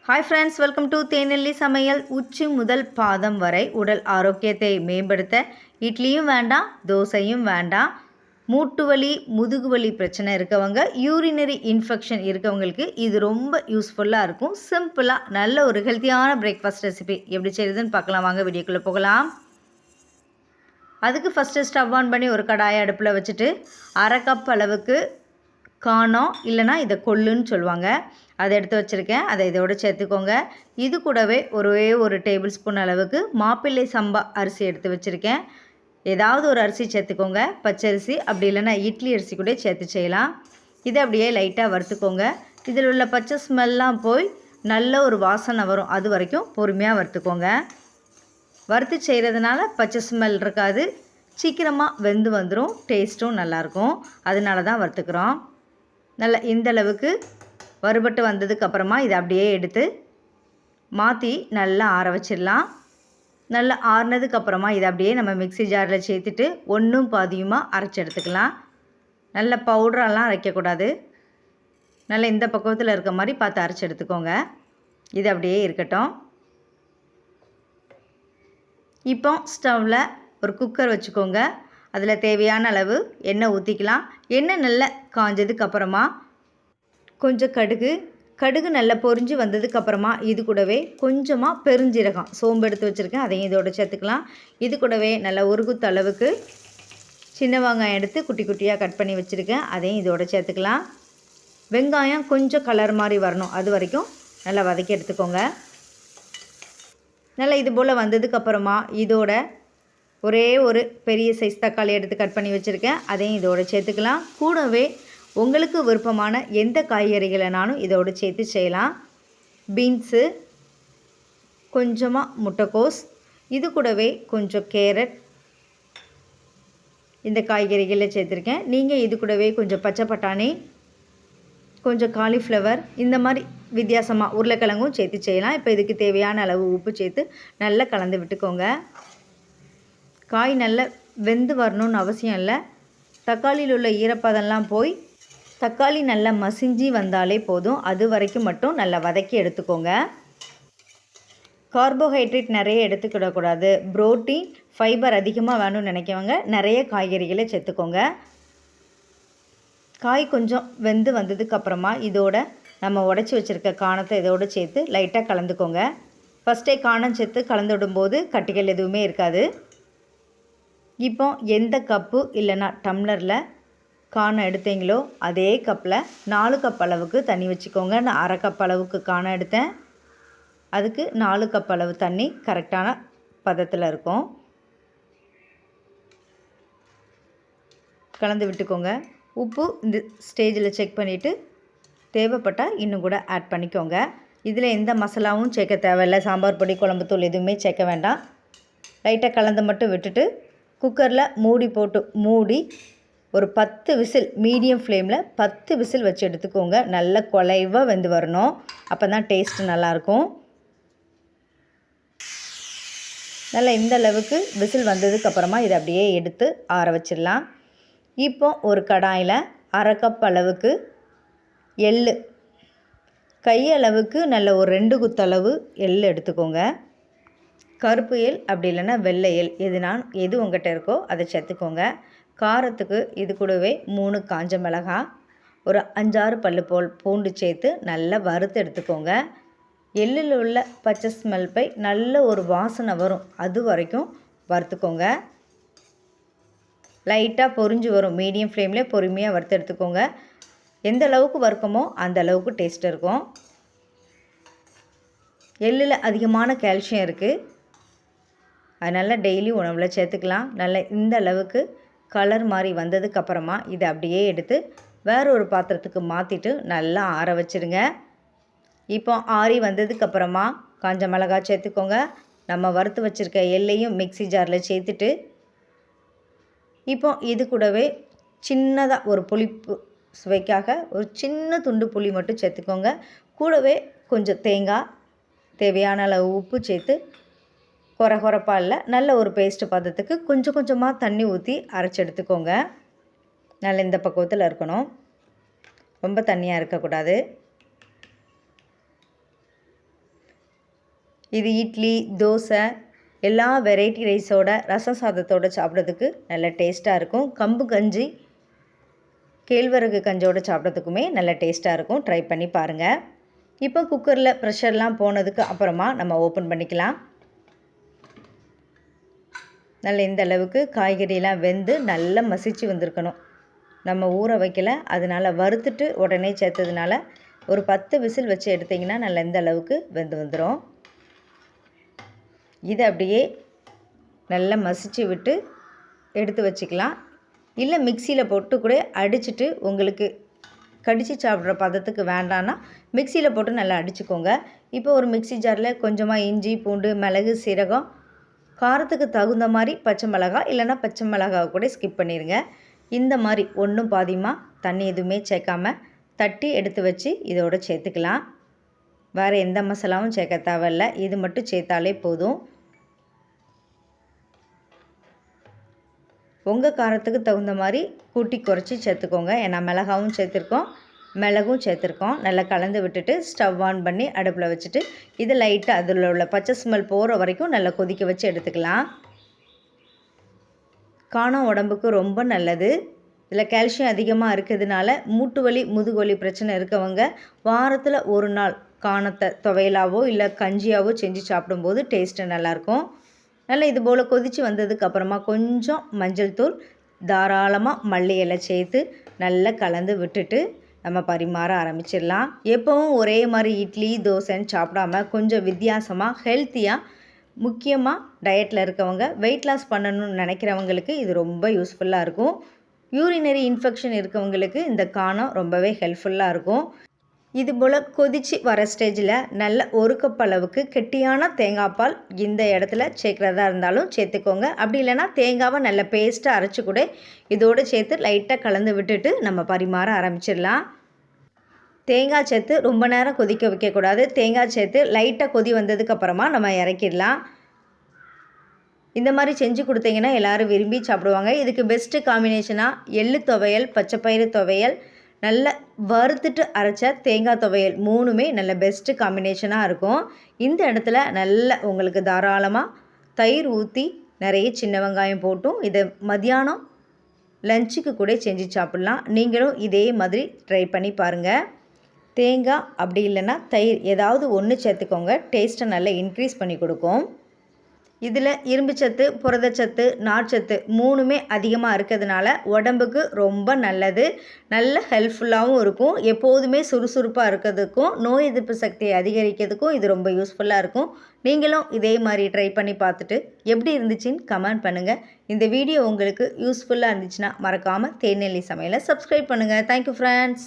Hi friends, welcome to தேனெல்லி சமையல். உச்சி முதல் பாதம் வரை உடல் ஆரோக்கியத்தை மேம்படுத்த இட்லியும் வேண்டாம், தோசையும் வேண்டாம். மூட்டு வலி, முதுகு வலி பிரச்சனை இருக்கவங்க, யூரினரி இன்ஃபெக்ஷன் இருக்கவங்களுக்கு இது ரொம்ப யூஸ்ஃபுல்லாக இருக்கும். சிம்பிளாக நல்ல ஒரு ஹெல்த்தியான பிரேக்ஃபாஸ்ட் ரெசிபி எப்படி செய்யுதுன்னு பார்க்கலாம். வாங்க வீடியோக்குள்ளே போகலாம். அதுக்கு ஃபஸ்ட்டு ஸ்டவ் ஆன் பண்ணி ஒரு கடாயை அடுப்பில் வச்சுட்டு 1/2 கப் அளவுக்கு காணம் இல்லைனா இதை கொள்ளுன்னு சொல்லுவாங்க, அதை எடுத்து வச்சுருக்கேன். அதை இதோடு சேர்த்துக்கோங்க. இது கூடவே ஒரே ஒரு டேபிள் ஸ்பூன் அளவுக்கு மாப்பிள்ளை சம்பா அரிசி எடுத்து வச்சுருக்கேன். ஏதாவது ஒரு அரிசி சேர்த்துக்கோங்க, பச்சரிசி அப்படி இல்லைனா இட்லி அரிசி கூட சேர்த்து செய்யலாம். இதை அப்படியே லைட்டாக வறுத்துக்கோங்க. இதில் உள்ள பச்சை ஸ்மெல்லாம் போய் நல்ல ஒரு வாசனை வரும், அது வரைக்கும் பொறுமையாக வறுத்துக்கோங்க. வறுத்து செய்கிறதுனால பச்சை ஸ்மெல் இருக்காது, சீக்கிரமாக வெந்து வந்துடும், டேஸ்ட்டும் நல்லாயிருக்கும். அதனால தான் வறுத்துக்கிறோம். நல்லா இந்தளவுக்கு வறுபட்டு வந்ததுக்கப்புறமா இதை அப்படியே எடுத்து மாற்றி நல்லா ஆற வச்சிடலாம். நல்லா ஆறுனதுக்கப்புறமா இதை அப்படியே நம்ம மிக்ஸி ஜாரில் சேர்த்துட்டு ஒன்றும் பாதியுமாக அரைச்சி எடுத்துக்கலாம். நல்ல பவுடரெல்லாம் அரைக்கக்கூடாது, நல்லா இந்த பக்குவத்தில் இருக்க மாதிரி பார்த்து அரைச்சி எடுத்துக்கோங்க. இது அப்படியே இருக்கட்டும். இப்போ ஸ்டவ்வில் ஒரு குக்கர் வச்சுக்கோங்க. அதில் தேவையான அளவு எண்ணெய் ஊற்றிக்கலாம். எண்ணெய் நல்லா காஞ்சதுக்கப்புறமா கொஞ்சம் கடுகு நல்லா பொரிஞ்சு வந்ததுக்கப்புறமா இது கூடவே கொஞ்சமாக பெருஞ்சீரகம், சோம்பு எடுத்து வச்சுருக்கேன், அதையும் இதோட சேர்த்துக்கலாம். இது கூடவே நல்லா ஒரு குத்து அளவுக்கு சின்ன வெங்காயம் எடுத்து குட்டி குட்டியாக கட் பண்ணி வச்சுருக்கேன், அதையும் இதோட சேர்த்துக்கலாம். வெங்காயம் கொஞ்சம் கலர் மாதிரி வரணும், அது வரைக்கும் நல்லா வதக்கி எடுத்துக்கோங்க. நல்லா இது போல் வந்ததுக்கப்புறமா இதோட ஒரே ஒரு பெரிய சைஸ் தக்காளி எடுத்து கட் பண்ணி வச்சுருக்கேன், அதையும் இதோடு சேர்த்துக்கலாம். கூடவே உங்களுக்கு விருப்பமான எந்த காய்கறிகளைனாலும் இதோடு சேர்த்து செய்யலாம். பீன்ஸு, கொஞ்சமாக முட்டைக்கோஸ், இது கூடவே கொஞ்சம் கேரட், இந்த காய்கறிகளை சேர்த்துருக்கேன். நீங்கள் இது கூடவே கொஞ்சம் பச்சை பட்டாணி, கொஞ்சம் காலிஃப்ளவர், இந்த மாதிரி வித்தியாசமாக உருளைக்கிழங்கும் சேர்த்து செய்யலாம். இப்போ இதுக்கு தேவையான அளவு உப்பு சேர்த்து நல்லா கலந்து விட்டுக்கோங்க. காய் நல்லா வெந்து வரணும்னு அவசியம் இல்லை. தக்காளியில் உள்ள ஈரப்பதம்லாம் போய் தக்காளி நல்லா மசிஞ்சு வந்தாலே போதும், அது வரைக்கும் மட்டும் நல்லா வதக்கி எடுத்துக்கோங்க. கார்போஹைட்ரேட் நிறைய எடுத்துக்கிடக்கூடாது, புரோட்டீன் ஃபைபர் அதிகமாக வேணும்னு நினைக்கவங்க நிறைய காய்கறிகளை சேர்த்துக்கோங்க. காய் கொஞ்சம் வெந்து வந்ததுக்கப்புறமா இதோட நம்ம உடச்சி வச்சுருக்க காணத்தை இதோடு சேர்த்து லைட்டாக கலந்துக்கோங்க. ஃபஸ்ட்டே காணம் சேர்த்து கலந்து விடும்போது கட்டிகள் எதுவுமே இருக்காது. இப்போ எந்த கப்பு இல்லைனா டம்ளரில் காணம் எடுத்தீங்களோ அதே கப்பில் 4 கப் அளவுக்கு தண்ணி வச்சுக்கோங்க. நான் 1/2 கப் அளவுக்கு காணம் எடுத்தேன், அதுக்கு 4 கப் அளவு தண்ணி கரெக்டான பதத்தில் இருக்கும். கலந்து விட்டுக்கோங்க. உப்பு இந்த ஸ்டேஜில் செக் பண்ணிவிட்டு தேவைப்பட்டால் இன்னும் கூட ஆட் பண்ணிக்கோங்க. இதில் எந்த மசாலாவும் சேர்க்க தேவையில்லை, சாம்பார் பொடி, குழம்புத்தூள் எதுவுமே சேர்க்க வேண்டாம். லைட்டாக கலந்து மட்டும் விட்டுட்டு குக்கரில் மூடி போட்டு மூடி ஒரு 10 விசில், மீடியம் ஃப்ளேமில் 10 விசில் வச்சு எடுத்துக்கோங்க. நல்ல குலைவாக வெந்து வரணும், அப்போ தான் டேஸ்ட்டு நல்லாயிருக்கும். நல்லா இந்த அளவுக்கு விசில் வந்ததுக்கப்புறமா இதை அப்படியே எடுத்து ஆற வச்சிடலாம். இப்போ ஒரு கடாயில் 1/2 கப் அளவுக்கு எள்ளு, கையளவுக்கு நல்ல ஒரு 2 குத்தளவு எள் எடுத்துக்கோங்க. கருப்பு எள் அப்படி இல்லைன்னா வெள்ளை எள், எது உங்கள்கிட்ட இருக்கோ அதை சேர்த்துக்கோங்க. காரத்துக்கு இது கூடவே 3 காஞ்ச மிளகாய், ஒரு 5-6 பல்லு போல் பூண்டு சேர்த்து நல்லா வறுத்து எடுத்துக்கோங்க. எள்ளில் உள்ள பச்சை ஸ்மெல் போய் நல்ல ஒரு வாசனை வரும், அது வரைக்கும் வறுத்துக்கோங்க. லைட்டாக பொரிஞ்சு வரும், மீடியம் ஃப்ளேமில் பொறுமையாக வறுத்து எடுத்துக்கோங்க. எந்த அளவுக்கு வறுக்கமோ அந்த அளவுக்கு டேஸ்ட் இருக்கும். எள்ளில் அதிகமான கால்சியம் இருக்குது, அதனால் டெய்லி உணவில் சேர்த்துக்கலாம். நல்ல இந்த அளவுக்கு கலர் மாதிரி வந்ததுக்கப்புறமா இதை அப்படியே எடுத்து வேறு ஒரு பாத்திரத்துக்கு மாற்றிட்டு நல்லா ஆற வச்சுருங்க. இப்போ ஆறி வந்ததுக்கப்புறமா காஞ்ச மிளகாய் சேர்த்துக்கோங்க. நம்ம வறுத்து வச்சுருக்க எள்ளையும் மிக்ஸி ஜாரில் சேர்த்துட்டு இப்போ இது கூடவே சின்னதாக ஒரு புளிப்பு சுவைக்காக ஒரு சின்ன துண்டு புளி மட்டும் சேர்த்துக்கோங்க. கூடவே கொஞ்சம் தேங்காய், தேவையான அளவு உப்பு சேர்த்து கொரகொரப்பாக இல்லை, நல்ல ஒரு பேஸ்ட்டு பதத்துக்கு கொஞ்சம் கொஞ்சமாக தண்ணி ஊற்றி அரைச்சி எடுத்துக்கோங்க. நல்ல இந்த பக்குவத்தில் இருக்கணும், ரொம்ப தண்ணியாக இருக்கக்கூடாது. இது இட்லி, தோசை, எல்லா வெரைட்டி ரைஸோட ரசம் சாதத்தோடு சாப்பிட்றதுக்கு நல்ல டேஸ்ட்டாக இருக்கும். கம்பு கஞ்சி, கேழ்வரகு கஞ்சோடு சாப்பிட்றதுக்குமே நல்ல டேஸ்ட்டாக இருக்கும். ட்ரை பண்ணி பாருங்கள். இப்போ குக்கரில் ப்ரெஷர்லாம் போனதுக்கு அப்புறமா நம்ம ஓப்பன் பண்ணிக்கலாம். நல்ல இந்த அளவுக்கு காய்கறியெல்லாம் வெந்து நல்லா மசிச்சு வந்திருக்கணும். நம்ம ஊற வைக்கல, அதனால் வறுத்துட்டு உடனே சேர்த்ததுனால ஒரு 10 விசில் வச்சு எடுத்திங்கன்னா நல்லா இந்த அளவுக்கு வெந்து வந்துடும். இதை அப்படியே நல்லா மசிச்சு விட்டு எடுத்து வச்சுக்கலாம். இல்லை மிக்சியில் போட்டு கூட அடிச்சுட்டு உங்களுக்கு கடித்து சாப்பிட்ற பதத்துக்கு வேண்டான்னா மிக்சியில் போட்டு நல்லா அடிச்சுக்கோங்க. இப்போ ஒரு மிக்சி ஜாரில் கொஞ்சமாக இஞ்சி, பூண்டு, மிளகு, சீரகம், காரத்துக்கு தகுந்த மாதிரி பச்சை மிளகாய், இல்லைன்னா பச்சை மிளகாவை கூட ஸ்கிப் பண்ணிடுங்க. இந்த மாதிரி ஒன்றும் பாதியமாக தண்ணி எதுவுமே சேர்க்காமல் தட்டி எடுத்து வச்சு இதோடு சேர்த்துக்கலாம். வேறு எந்த மசாலாவும் சேர்க்க தேவையில்லை, இது மட்டும் சேர்த்தாலே போதும். உங்கள் காரத்துக்கு தகுந்த மாதிரி கூட்டி குறைச்சி சேர்த்துக்கோங்க. ஏன்னா மிளகாவும் சேர்த்துருக்கோம், மிளகும் சேர்த்துருக்கோம். நல்லா கலந்து விட்டுட்டு ஸ்டவ் ஆன் பண்ணி அடுப்பில் வச்சுட்டு இது லைட்டாக அதில் உள்ள பச்சை ஸ்மெல் போகிற வரைக்கும் நல்லா கொதிக்க வச்சு எடுத்துக்கலாம். காணம் உடம்புக்கு ரொம்ப நல்லது. இதில் கால்சியம் அதிகமாக இருக்கிறதுனால மூட்டு வலி, முதுகு வலி பிரச்சனை இருக்கவங்க வாரத்தில் ஒரு நாள் காணத்தை துவையலாவோ இல்லை கஞ்சியாவோ செஞ்சு சாப்பிடும்போது டேஸ்ட்டு நல்லாயிருக்கும். நல்லா இது போல் கொதித்து வந்ததுக்கப்புறமா கொஞ்சம் மஞ்சள் தூள், தாராளமாக மல்லி இலை சேர்த்து நல்லா கலந்து விட்டுட்டு நம்ம பரிமாற ஆரம்பிச்சிடலாம். எப்போவும் ஒரே மாதிரி இட்லி, தோசைன்னு சாப்பிடாம கொஞ்சம் வித்தியாசமாக ஹெல்த்தியாக, முக்கியமாக டயட்டில் இருக்கவங்க, வெயிட் லாஸ் பண்ணணும்னு நினைக்கிறவங்களுக்கு இது ரொம்ப யூஸ்ஃபுல்லாக இருக்கும். யூரினரி இன்ஃபெக்ஷன் இருக்கவங்களுக்கு இந்த காணம் ரொம்பவே ஹெல்ப்ஃபுல்லாக இருக்கும். இது போல் கொதித்து வர ஸ்டேஜில் நல்ல ஒரு கப் அளவுக்கு கெட்டியான தேங்காய் பால் இந்த இடத்துல சேர்க்குறதா இருந்தாலும் சேர்த்துக்கோங்க. அப்படி இல்லைனா தேங்காவை நல்ல பேஸ்ட்டாக அரைச்சி கூட இதோடு சேர்த்து லைட்டாக கலந்து விட்டுட்டு நம்ம பரிமாற ஆரம்பிச்சிடலாம். தேங்காய் சேர்த்து ரொம்ப நேரம் கொதிக்க வைக்கக்கூடாது. தேங்காய் சேர்த்து லைட்டாக கொதி வந்ததுக்கப்புறமா நம்ம இறக்கிடலாம். இந்த மாதிரி செஞ்சு கொடுத்தீங்கன்னா எல்லோரும் விரும்பி சாப்பிடுவாங்க. இதுக்கு பெஸ்ட்டு காம்பினேஷனாக எள்ளு துவையல், பச்சைப்பயிறு துவையல், நல்ல வறுத்துட்டு அரைச்ச தேங்காய் துவையல், மூணுமே நல்ல பெஸ்ட்டு காம்பினேஷனாக இருக்கும். இந்த இடத்துல நல்ல உங்களுக்கு தாராளமாக தயிர் ஊற்றி நிறைய சின்ன வெங்காயம் போட்டும் இதை மத்தியானம் லஞ்சுக்கு கூட செஞ்சு சாப்பிட்லாம். நீங்களும் இதே மாதிரி ட்ரை பண்ணி பாருங்கள். தேங்காய் அப்படி இல்லைன்னா தயிர் ஏதாவது ஒன்று சேர்த்துக்கோங்க. டேஸ்ட்டை நல்லா இன்க்ரீஸ் பண்ணி கொடுக்கும். இதில் இரும்புச்சத்து, புரதச்சத்து, நார்ச்சத்து மூணுமே அதிகமாக இருக்கிறதுனால உடம்புக்கு ரொம்ப நல்லது. நல்ல ஹெல்ப்ஃபுல்லாகவும் இருக்கும். எப்போதுமே சுறுசுறுப்பாக இருக்கிறதுக்கும் நோய் எதிர்ப்பு சக்தியை அதிகரிக்கிறதுக்கும் இது ரொம்ப யூஸ்ஃபுல்லாக இருக்கும். நீங்களும் இதே மாதிரி ட்ரை பண்ணி பார்த்துட்டு எப்படி இருந்துச்சுன்னு கமெண்ட் பண்ணுங்கள். இந்த வீடியோ உங்களுக்கு யூஸ்ஃபுல்லாக இருந்துச்சுன்னா மறக்காமல் தேநெல்லி சமையலை சப்ஸ்கிரைப் பண்ணுங்கள். Thank you friends.